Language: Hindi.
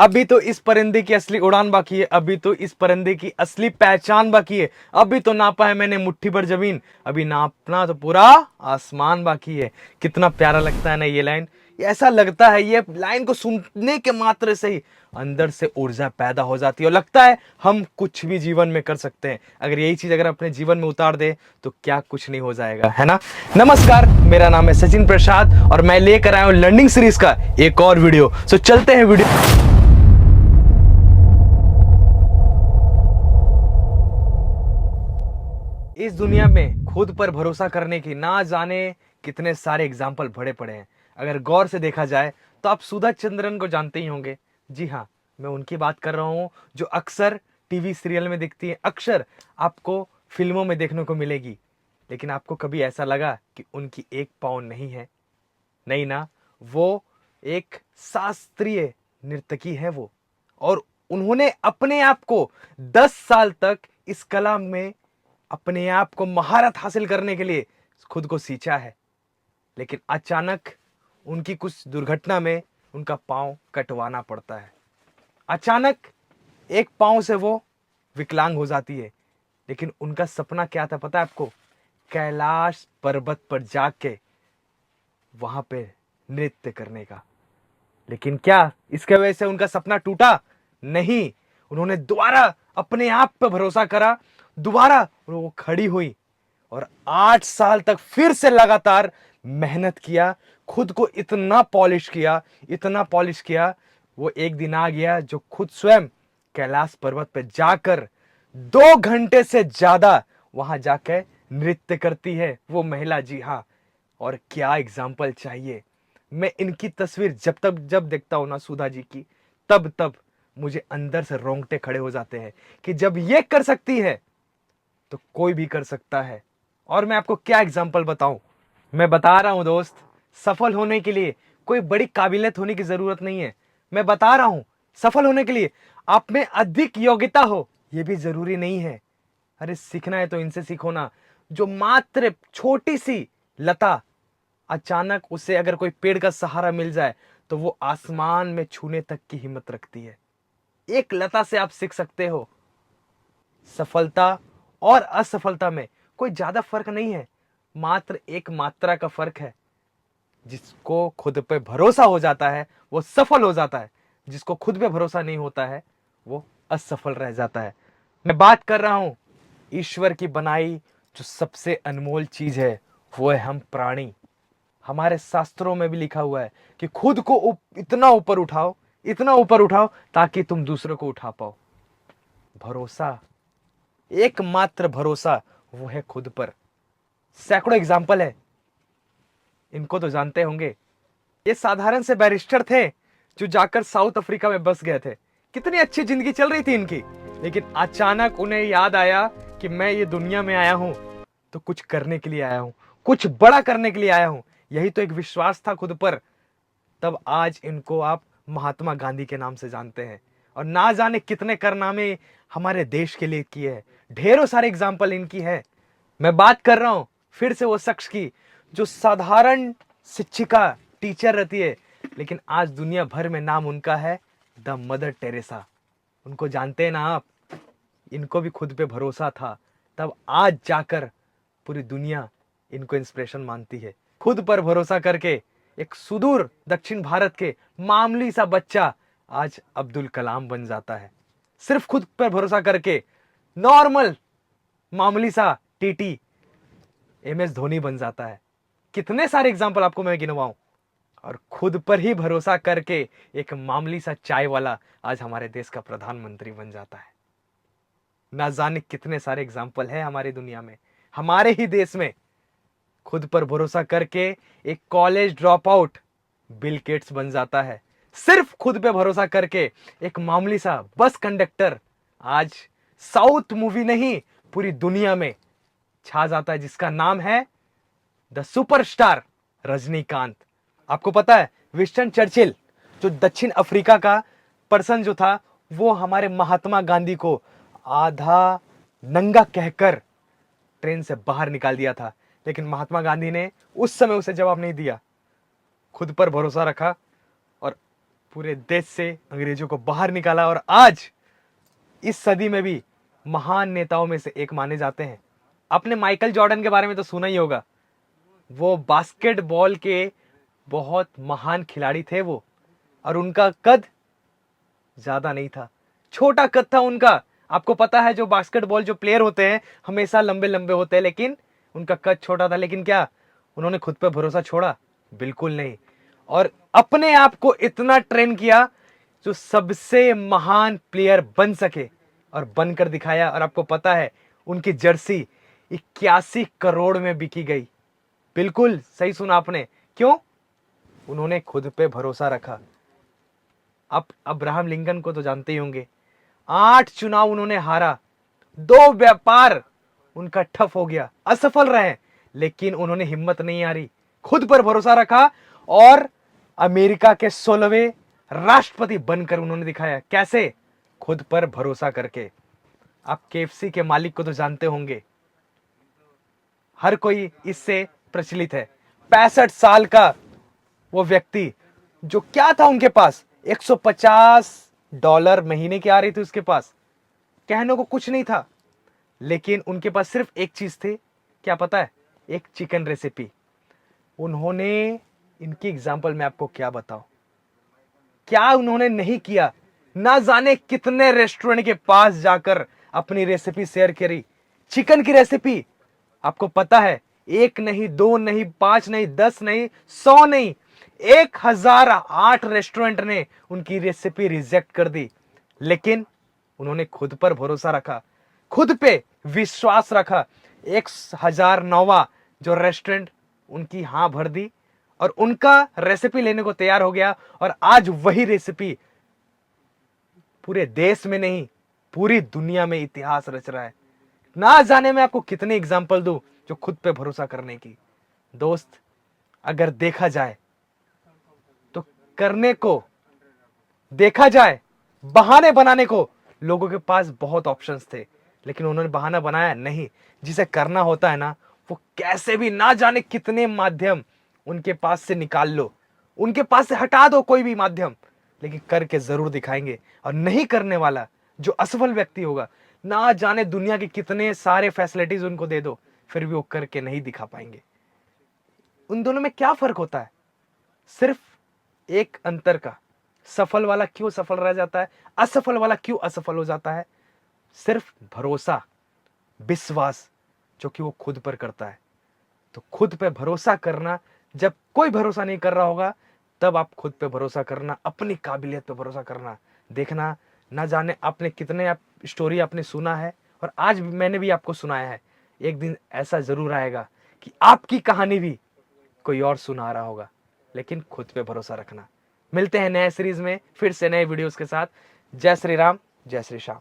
अभी तो इस परिंदे की असली उड़ान बाकी है, अभी तो इस परिंदे की असली पहचान बाकी है। अभी तो नापा है मैंने मुट्ठी भर जमीन, अभी नापना तो पूरा आसमान बाकी है। कितना प्यारा लगता है ना ये लाइन। ऐसा लगता है ये लाइन को सुनने के मात्र से ही अंदर से ऊर्जा पैदा हो जाती है और लगता है हम कुछ भी जीवन में कर सकते हैं। अगर यही चीज अगर अपने जीवन में उतार दे तो क्या कुछ नहीं हो जाएगा, है ना। नमस्कार, मेरा नाम है सचिन प्रसाद और मैं लेकर आया हूं लर्निंग सीरीज का एक और वीडियो। सो चलते हैं वीडियो। इस दुनिया में खुद पर भरोसा करने की ना जाने कितने सारे एग्जाम्पल भरे पड़े हैं। अगर गौर से देखा जाए तो आप सुधा चंद्रन को जानते ही होंगे। जी हाँ, मैं उनकी बात कर रहा हूँ जो अक्सर टीवी सीरियल में दिखती है, अक्सर आपको फिल्मों में देखने को मिलेगी। लेकिन आपको कभी ऐसा लगा कि उनकी एक पाँव नहीं है? नहीं ना। वो एक शास्त्रीय नर्तकी है वो, और उन्होंने अपने आप को 10 साल तक इस कला में अपने आप को महारत हासिल करने के लिए खुद को सींचा है। लेकिन अचानक उनकी कुछ दुर्घटना में उनका पांव कटवाना पड़ता है। अचानक एक पांव से वो विकलांग हो जाती है। लेकिन उनका सपना क्या था पता है आपको? कैलाश पर्वत पर जाके वहां पे नृत्य करने का। लेकिन क्या इसके वजह से उनका सपना टूटा? नहीं। उन्होंने दोबारा अपने आप पर भरोसा करा, दोबारा वो खड़ी हुई और 8 साल तक फिर से लगातार मेहनत किया, खुद को इतना पॉलिश किया, इतना पॉलिश किया। वो एक दिन आ गया जो खुद स्वयं कैलाश पर्वत पर जाकर 2 घंटे से ज्यादा वहां जाकर नृत्य करती है वो महिला। जी हाँ, और क्या एग्जाम्पल चाहिए। मैं इनकी तस्वीर जब देखता हूं ना सुधा जी की, तब मुझे अंदर से रोंगटे खड़े हो जाते हैं कि जब ये कर सकती है तो कोई भी कर सकता है। और मैं आपको क्या एग्जाम्पल बताऊं। मैं बता रहा हूं दोस्त, सफल होने के लिए कोई बड़ी काबिलियत होने की जरूरत नहीं है। मैं बता रहा हूं, सफल होने के लिए आप में अधिक योग्यता हो यह भी जरूरी नहीं है। अरे सीखना है तो इनसे सीखो ना, जो मात्र छोटी सी लता, अचानक उसे अगर कोई पेड़ का सहारा मिल जाए तो वो आसमान में छूने तक की हिम्मत रखती है। एक लता से आप सीख सकते हो। सफलता और असफलता में कोई ज्यादा फर्क नहीं है, मात्र एक मात्रा का फर्क है। जिसको खुद पे भरोसा हो जाता है वो सफल हो जाता है, जिसको खुद पे भरोसा नहीं होता है वो असफल रह जाता है। मैं बात कर रहा हूं ईश्वर की बनाई जो सबसे अनमोल चीज है, वो है हम प्राणी। हमारे शास्त्रों में भी लिखा हुआ है कि खुद को इतना ऊपर उठाओ, इतना ऊपर उठाओ ताकि तुम दूसरों को उठा पाओ। भरोसा, एकमात्र भरोसा वो है खुद पर। सैकड़ों एग्जाम्पल है, इनको तो जानते होंगे। ये साधारण से बैरिस्टर थे जो जाकर साउथ अफ्रीका में बस गए थे। कितनी अच्छी जिंदगी चल रही थी इनकी, लेकिन अचानक उन्हें याद आया कि मैं ये दुनिया में आया हूं तो कुछ करने के लिए आया हूं, कुछ बड़ा करने के लिए आया हूं। यही तो एक विश्वास था खुद पर। तब आज इनको आप महात्मा गांधी के नाम से जानते हैं और ना जाने कितने कारनामे हमारे देश के लिए किए हैं। ढेरों सारे एग्जाम्पल इनकी है। मैं बात कर रहा हूं फिर से वो शख्स की जो साधारण शिक्षिका, टीचर रहती है, लेकिन आज दुनिया भर में नाम उनका है द मदर टेरेसा। उनको जानते हैं ना आप। इनको भी खुद पे भरोसा था, तब आज जाकर पूरी दुनिया इनको इंस्पिरेशन मानती है। खुद पर भरोसा करके एक सुदूर दक्षिण भारत के मामूली सा बच्चा आज अब्दुल कलाम बन जाता है। सिर्फ खुद पर भरोसा करके नॉर्मल मामूली सा टीटी एमएस धोनी बन जाता है। कितने सारे एग्जाम्पल आपको मैं गिनवाऊं। और खुद पर ही भरोसा करके एक मामूली सा चाय वाला आज हमारे देश का प्रधानमंत्री बन जाता है। ना जाने कितने सारे एग्जाम्पल है हमारी दुनिया में, हमारे ही देश में। खुद पर भरोसा करके एक college drop out Bill Gates बन जाता है। सिर्फ खुद पे भरोसा करके एक मामूली सा बस कंडक्टर आज साउथ मूवी नहीं पूरी दुनिया में छा जाता है, जिसका नाम है द सुपरस्टार रजनीकांत। आपको पता है विंस्टन चर्चिल जो दक्षिण अफ्रीका का पर्सन जो था, वो हमारे महात्मा गांधी को आधा नंगा कहकर ट्रेन से बाहर निकाल दिया था। लेकिन महात्मा गांधी ने उस समय उसे जवाब नहीं दिया, खुद पर भरोसा रखा और पूरे देश से अंग्रेजों को बाहर निकाला और आज इस सदी में भी महान नेताओं में से एक माने जाते हैं। आपने माइकल जॉर्डन के बारे में तो सुना ही होगा। वो बास्केटबॉल के बहुत महान खिलाड़ी थे वो, और उनका कद ज्यादा नहीं था, छोटा कद था उनका। आपको पता है जो बास्केटबॉल जो प्लेयर होते हैं हमेशा लंबे लंबे होते हैं, लेकिन उनका कद छोटा था। लेकिन क्या उन्होंने खुद पे भरोसा छोड़ा? बिल्कुल नहीं। और अपने आप को इतना ट्रेन किया जो सबसे महान प्लेयर बन सके, और बनकर दिखाया। और आपको पता है उनकी जर्सी 81 करोड़ में बिकी गई। बिल्कुल सही सुना आपने। क्यों? उन्होंने खुद पे भरोसा रखा। आप अब्राहम लिंकन को तो जानते ही होंगे। 8 चुनाव उन्होंने हारा, 2 व्यापार उनका ठप हो गया, असफल रहे, लेकिन उन्होंने हिम्मत नहीं हारी, खुद पर भरोसा रखा और अमेरिका के 16वें राष्ट्रपति बनकर उन्होंने दिखाया। कैसे? खुद पर भरोसा करके। आप केएफसी के मालिक को तो जानते होंगे, हर कोई इससे प्रचलित है। 65 साल का वो व्यक्ति, जो क्या था उनके पास, $150 महीने की आ रही थी उसके पास, कहने को कुछ नहीं था, लेकिन उनके पास सिर्फ एक चीज थी। क्या पता है? एक चिकन रेसिपी। उन्होंने, इनकी एग्जाम्पल मैं आपको क्या बताऊं, क्या उन्होंने नहीं किया। ना जाने कितने रेस्टोरेंट के पास जाकर अपनी रेसिपी शेयर करी, चिकन की रेसिपी। आपको पता है, 1 नहीं, 2 नहीं, 5 नहीं, 10 नहीं, 100 नहीं, 1008 रेस्टोरेंट ने उनकी रेसिपी रिजेक्ट कर दी। लेकिन उन्होंने खुद पर भरोसा रखा, खुद पे विश्वास रखा। 1009वां जो रेस्टोरेंट उनकी हां भर दी और उनका रेसिपी लेने को तैयार हो गया। और आज वही रेसिपी पूरे देश में नहीं, पूरी दुनिया में इतिहास रच रहा है। ना जाने मैं आपको कितने एग्जाम्पल दूं जो खुद पे भरोसा करने की। दोस्त, अगर देखा जाए तो करने को, देखा जाए बहाने बनाने को लोगों के पास बहुत ऑप्शंस थे, लेकिन उन्होंने बहाना बनाया नहीं। जिसे करना होता है ना, वो कैसे भी, ना जाने कितने माध्यम उनके पास से निकाल लो, उनके पास से हटा दो कोई भी माध्यम, लेकिन करके जरूर दिखाएंगे। और नहीं करने वाला जो असफल व्यक्ति होगा, ना जाने दुनिया के कितने सारे फैसिलिटीज उनको दे दो, फिर भी वो करके नहीं दिखा पाएंगे। उन दोनों में क्या फर्क होता है? सिर्फ एक अंतर का, सफल वाला क्यों सफल रह जाता है, असफल वाला क्यों असफल हो जाता है? सिर्फ भरोसा, विश्वास जो कि वो खुद पर करता है। तो खुद पे भरोसा करना, जब कोई भरोसा नहीं कर रहा होगा तब आप खुद पे भरोसा करना, अपनी काबिलियत पे भरोसा करना। देखना, ना जाने आपने कितने आप स्टोरी आपने सुना है, और आज मैंने भी आपको सुनाया है। एक दिन ऐसा जरूर आएगा कि आपकी कहानी भी कोई और सुना रहा होगा। लेकिन खुद पे भरोसा रखना। मिलते हैं नए सीरीज में फिर से नए वीडियोस के साथ। जय श्री राम, जय श्री श्याम।